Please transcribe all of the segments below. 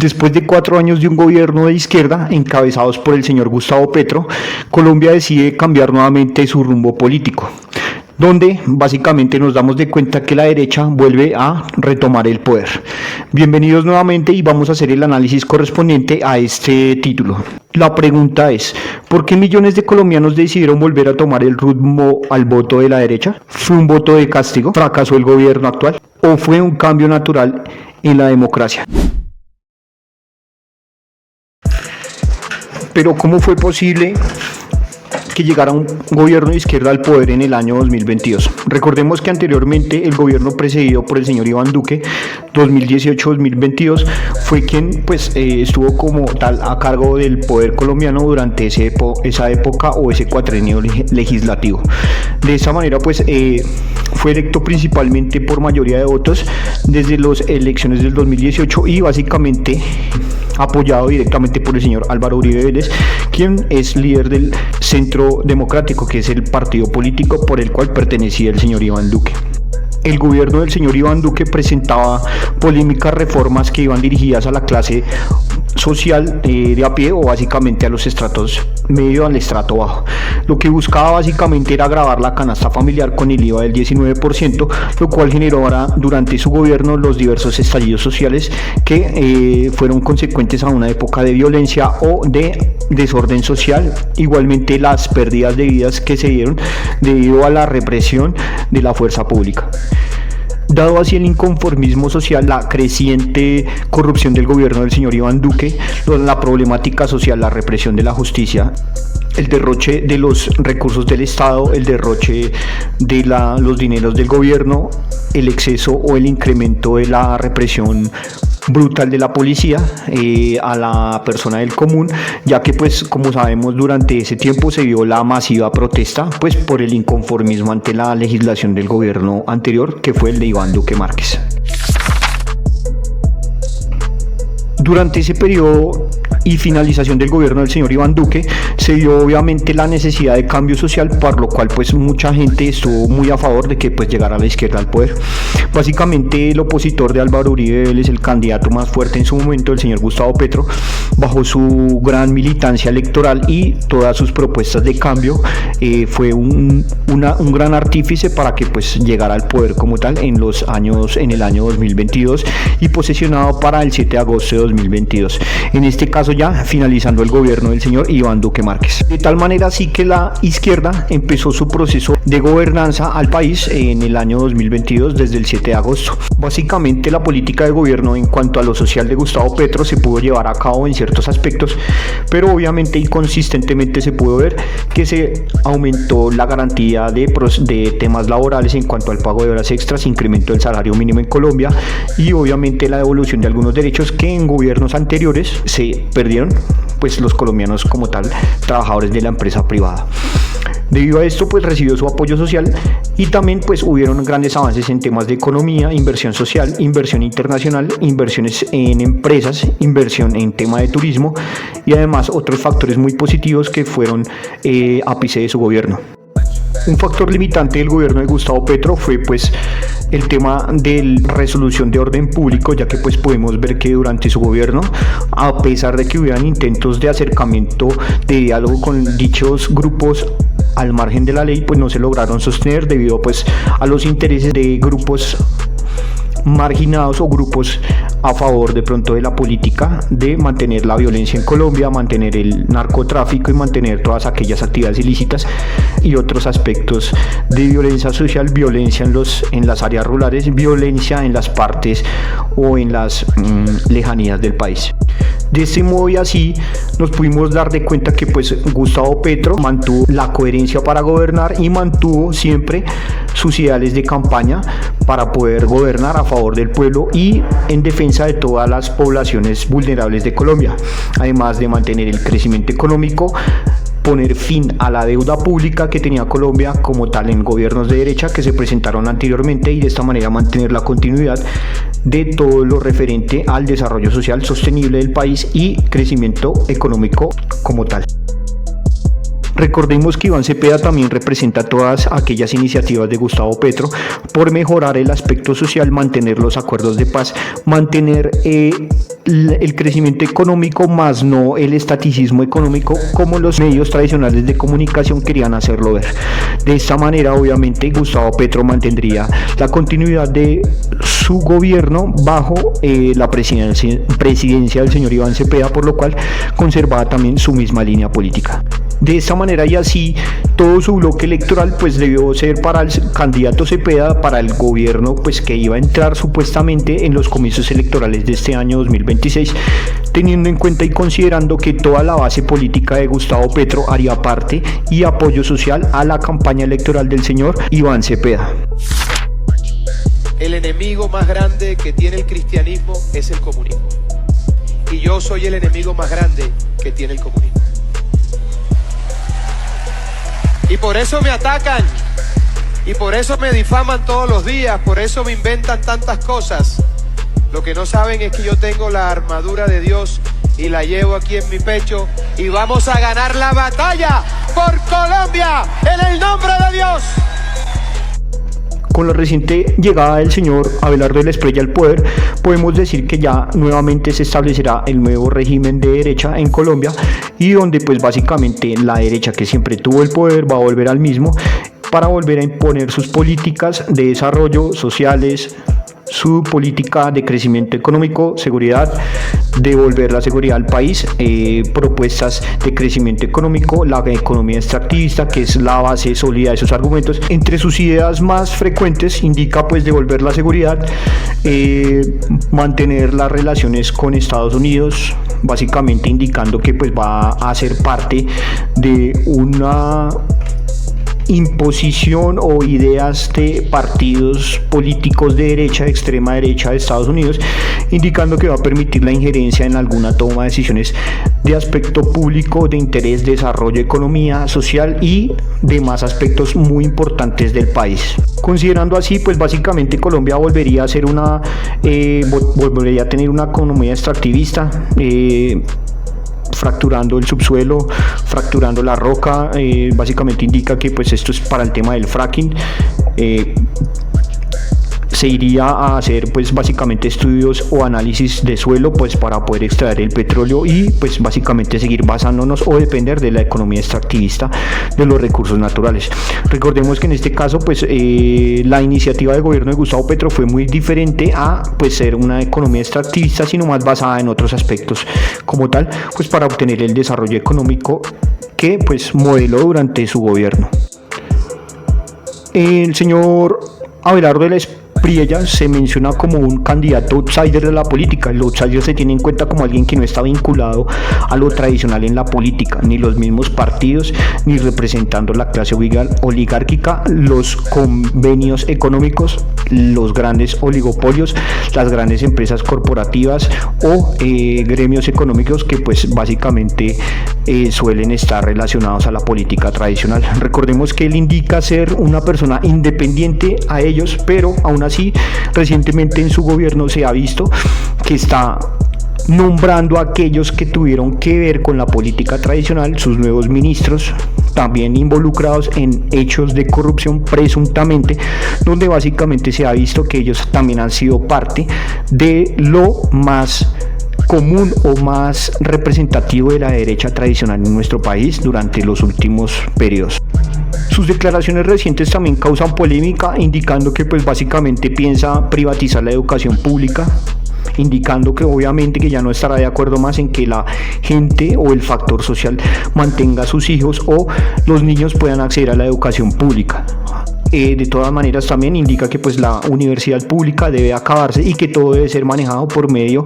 Después de 4 años de un gobierno de izquierda, encabezados por el señor Gustavo Petro, Colombia decide cambiar nuevamente su rumbo político, donde básicamente nos damos de cuenta que la derecha vuelve a retomar el poder. Bienvenidos nuevamente y vamos a hacer el análisis correspondiente a este título. La pregunta es, ¿por qué millones de colombianos decidieron volver a tomar el rumbo al voto de la derecha? ¿Fue un voto de castigo? ¿Fracasó el gobierno actual? ¿O fue un cambio natural en la democracia? Pero ¿cómo fue posible que llegara un gobierno de izquierda al poder en el año 2022? Recordemos que anteriormente el gobierno precedido por el señor Iván Duque, 2018-2022, fue quien estuvo como tal a cargo del poder colombiano durante esa época o ese cuatrenio legislativo. De esta manera fue electo principalmente por mayoría de votos desde las elecciones del 2018 y básicamente apoyado directamente por el señor Álvaro Uribe Vélez, quien es líder del Centro Democrático, que es el partido político por el cual pertenecía el señor Iván Duque. El gobierno del señor Iván Duque presentaba polémicas reformas que iban dirigidas a la clase social de a pie o básicamente a los estratos medio al estrato bajo. Lo que buscaba básicamente era gravar la canasta familiar con el IVA del 19%, lo cual generó durante su gobierno los diversos estallidos sociales que fueron consecuentes a una época de violencia o de desorden social, igualmente las pérdidas de vidas que se dieron debido a la represión de la fuerza pública. Dado así el inconformismo social, la creciente corrupción del gobierno del señor Iván Duque, la problemática social, la represión de la justicia, el derroche de los recursos del Estado, el derroche de los dineros del gobierno, el exceso o el incremento de la represión brutal de la policía a la persona del común, ya que como sabemos durante ese tiempo se vio la masiva protesta por el inconformismo ante la legislación del gobierno anterior, que fue el de Iván Duque Márquez. Durante ese periodo y finalización del gobierno del señor Iván Duque se dio obviamente la necesidad de cambio social, por lo cual mucha gente estuvo muy a favor de que llegara la izquierda al poder. Básicamente el opositor de Álvaro Uribe Vélez, el candidato más fuerte en su momento, el señor Gustavo Petro, bajo su gran militancia electoral y todas sus propuestas de cambio, fue un gran artífice para que llegara al poder como tal en el año 2022 y posesionado para el 7 de agosto de 2022. En este caso ya finalizando el gobierno del señor Iván Duque Márquez. De tal manera así que la izquierda empezó su proceso de gobernanza al país en el año 2022 desde el 7 de agosto. Básicamente la política de gobierno en cuanto a lo social de Gustavo Petro se pudo llevar a cabo en ciertos aspectos, pero obviamente inconsistentemente se pudo ver que se aumentó la garantía de temas laborales en cuanto al pago de horas extras, incremento del salario mínimo en Colombia y obviamente la devolución de algunos derechos que en gobiernos anteriores se perdieron los colombianos como tal, trabajadores de la empresa privada. Debido a esto recibió su apoyo social y también hubieron grandes avances en temas de economía, inversión social, inversión internacional, inversiones en empresas, inversión en tema de turismo y además otros factores muy positivos que fueron ápice de su gobierno. Un factor limitante del gobierno de Gustavo Petro fue el tema de resolución de orden público, ya que podemos ver que durante su gobierno, a pesar de que hubieran intentos de acercamiento, de diálogo con dichos grupos al margen de la ley, no se lograron sostener debido a los intereses de grupos marginados o grupos a favor de pronto de la política de mantener la violencia en Colombia, mantener el narcotráfico y mantener todas aquellas actividades ilícitas y otros aspectos de violencia social, violencia en las áreas rurales, violencia en las partes o en las lejanías del país. De este modo y así nos pudimos dar de cuenta que Gustavo Petro mantuvo la coherencia para gobernar y mantuvo siempre sus ideales de campaña para poder gobernar a favor del pueblo y en defensa de todas las poblaciones vulnerables de Colombia, además de mantener el crecimiento económico, poner fin a la deuda pública que tenía Colombia como tal en gobiernos de derecha que se presentaron anteriormente y de esta manera mantener la continuidad de todo lo referente al desarrollo social sostenible del país y crecimiento económico como tal. Recordemos que Iván Cepeda también representa todas aquellas iniciativas de Gustavo Petro por mejorar el aspecto social, mantener los acuerdos de paz, mantener el crecimiento económico, más no el estaticismo económico como los medios tradicionales de comunicación querían hacerlo ver. De esta manera, obviamente, Gustavo Petro mantendría la continuidad de su gobierno bajo la presidencia del señor Iván Cepeda, por lo cual conservaba también su misma línea política. De esta manera y así, todo su bloque electoral pues debió ser para el candidato Cepeda, para el gobierno pues que iba a entrar supuestamente en los comicios electorales de este año 2026, teniendo en cuenta y considerando que toda la base política de Gustavo Petro haría parte y apoyo social a la campaña electoral del señor Iván Cepeda. El enemigo más grande que tiene el cristianismo es el comunismo. Y yo soy el enemigo más grande que tiene el comunismo. Y por eso me atacan, y por eso me difaman todos los días, por eso me inventan tantas cosas. Lo que no saben es que yo tengo la armadura de Dios y la llevo aquí en mi pecho, y vamos a ganar la batalla por Colombia en el nombre de Dios. Con la reciente llegada del señor Abelardo de la Espriella al poder, podemos decir que ya nuevamente se establecerá el nuevo régimen de derecha en Colombia, y donde pues básicamente la derecha, que siempre tuvo el poder, va a volver al mismo para volver a imponer sus políticas de desarrollo sociales, su política de crecimiento económico, seguridad, devolver la seguridad al país, propuestas de crecimiento económico, la economía extractivista, que es la base sólida de sus argumentos. Entre sus ideas más frecuentes indica pues devolver la seguridad, mantener las relaciones con Estados Unidos, básicamente indicando que pues va a ser parte de una imposición o ideas de partidos políticos de derecha, de extrema derecha de Estados Unidos, indicando que va a permitir la injerencia en alguna toma de decisiones de aspecto público, de interés, desarrollo, economía, social y demás aspectos muy importantes del país. Considerando así, pues básicamente Colombia volvería a ser volvería a tener una economía extractivista, fracturando el subsuelo, fracturando la roca. Básicamente indica que pues esto es para el tema del fracking. Se iría a hacer pues básicamente estudios o análisis de suelo pues para poder extraer el petróleo y pues básicamente seguir basándonos o depender de la economía extractivista de los recursos naturales. Recordemos que en este caso pues la iniciativa de gobierno de Gustavo Petro fue muy diferente a pues ser una economía extractivista, sino más basada en otros aspectos como tal, pues para obtener el desarrollo económico que pues modeló durante su gobierno. El señor Abelardo de la Espriella se menciona como un candidato outsider de la política. El outsider se tiene en cuenta como alguien que no está vinculado a lo tradicional en la política, ni los mismos partidos, ni representando la clase oligárquica, los convenios económicos, los grandes oligopolios, las grandes empresas corporativas o gremios económicos que pues básicamente suelen estar relacionados a la política tradicional. Recordemos que él indica ser una persona independiente a ellos, pero aún así recientemente en su gobierno se ha visto que está nombrando a aquellos que tuvieron que ver con la política tradicional, sus nuevos ministros, también involucrados en hechos de corrupción presuntamente, donde básicamente se ha visto que ellos también han sido parte de lo más común o más representativo de la derecha tradicional en nuestro país durante los últimos periodos. Sus declaraciones recientes también causan polémica, indicando que pues básicamente piensa privatizar la educación pública, indicando que obviamente que ya no estará de acuerdo más en que la gente o el factor social mantenga a sus hijos o los niños puedan acceder a la educación pública. De todas maneras también indica que pues la universidad pública debe acabarse y que todo debe ser manejado por medio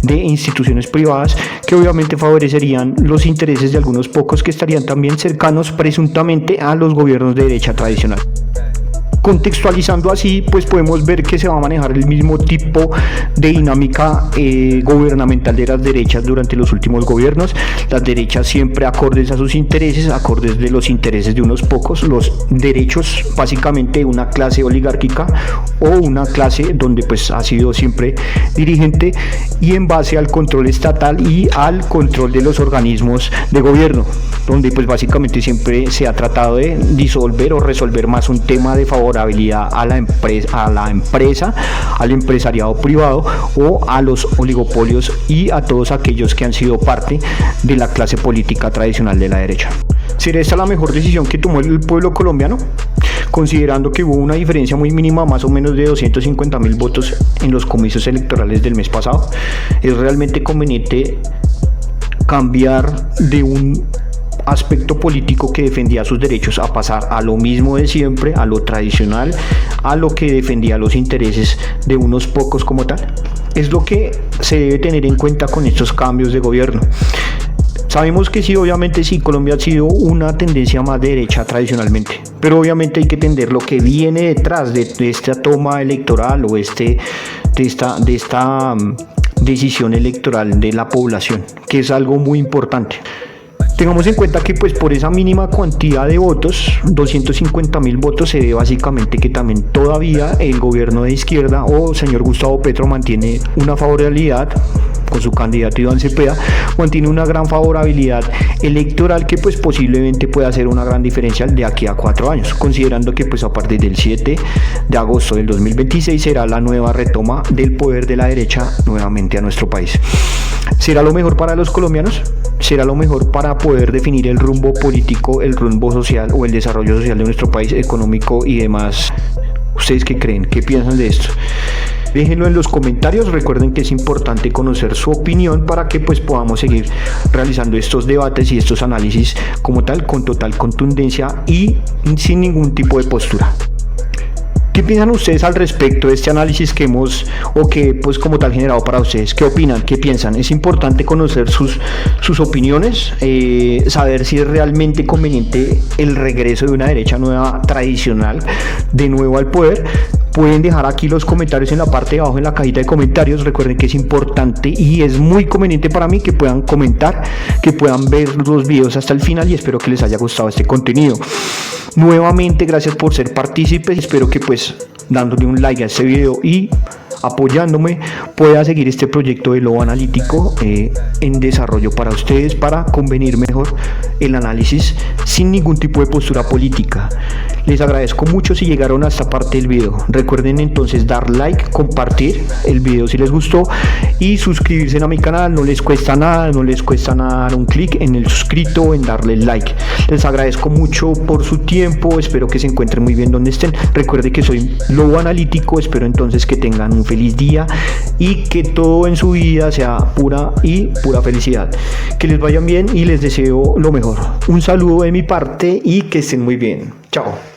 de instituciones privadas que obviamente favorecerían los intereses de algunos pocos que estarían también cercanos presuntamente a los gobiernos de derecha tradicional. Contextualizando así, pues podemos ver que se va a manejar el mismo tipo de dinámica gubernamental de las derechas durante los últimos gobiernos. Las derechas siempre acordes a sus intereses, acordes de los intereses de unos pocos, los derechos básicamente de una clase oligárquica o una clase donde pues ha sido siempre dirigente, y en base al control estatal y al control de los organismos de gobierno, donde pues básicamente siempre se ha tratado de disolver o resolver más un tema de favorabilidad a la empresa, al empresariado privado o a los oligopolios y a todos aquellos que han sido parte de la clase política tradicional de la derecha. ¿Será esta la mejor decisión que tomó el pueblo colombiano? Considerando que hubo una diferencia muy mínima, más o menos de 250.000 votos en los comicios electorales del mes pasado, ¿es realmente conveniente cambiar de un aspecto político que defendía sus derechos a pasar a lo mismo de siempre, a lo tradicional, a lo que defendía los intereses de unos pocos como tal? Es lo que se debe tener en cuenta con estos cambios de gobierno. Sabemos que sí, obviamente sí, Colombia ha sido una tendencia más de derecha tradicionalmente, pero obviamente hay que entender lo que viene detrás de esta toma electoral o de esta decisión electoral de la población, que es algo muy importante. Tengamos en cuenta que pues por esa mínima cantidad de votos, 250.000 votos, se ve básicamente que también todavía el gobierno de izquierda o señor Gustavo Petro mantiene una favorabilidad con su candidato Iván Cepeda, mantiene una gran favorabilidad electoral que pues posiblemente pueda hacer una gran diferencia de aquí a 4 años, considerando que pues a partir del 7 de agosto del 2026 será la nueva retoma del poder de la derecha nuevamente a nuestro país. ¿Será lo mejor para los colombianos? ¿Será lo mejor para poder definir el rumbo político, el rumbo social o el desarrollo social de nuestro país, económico y demás? ¿Ustedes qué creen? ¿Qué piensan de esto? Déjenlo en los comentarios. Recuerden que es importante conocer su opinión para que pues podamos seguir realizando estos debates y estos análisis como tal, con total contundencia y sin ningún tipo de postura. ¿Qué piensan ustedes al respecto de este análisis que hemos, o que pues como tal generado para ustedes? ¿Qué opinan? ¿Qué piensan? Es importante conocer sus opiniones, saber si es realmente conveniente el regreso de una derecha nueva tradicional de nuevo al poder. Pueden dejar aquí los comentarios en la parte de abajo en la cajita de comentarios. Recuerden que es importante y es muy conveniente para mí que puedan comentar, que puedan ver los videos hasta el final, y espero que les haya gustado este contenido. Nuevamente, gracias por ser partícipes. Espero que pues dándole un like a este video y apoyándome pueda seguir este proyecto de Lobo Analítico en desarrollo para ustedes, para convenir mejor el análisis sin ningún tipo de postura política. Les agradezco mucho si llegaron a esta parte del video. Recuerden entonces dar like, compartir el video si les gustó y suscribirse a mi canal. No les cuesta nada, dar un clic en el suscrito o en darle like. Les agradezco mucho por su tiempo, espero que se encuentren muy bien donde estén. Recuerden que soy Lobo Analítico, espero entonces que tengan un feliz día y que todo en su vida sea pura felicidad. Que les vayan bien y les deseo lo mejor. Un saludo de mi parte y que estén muy bien. Chao.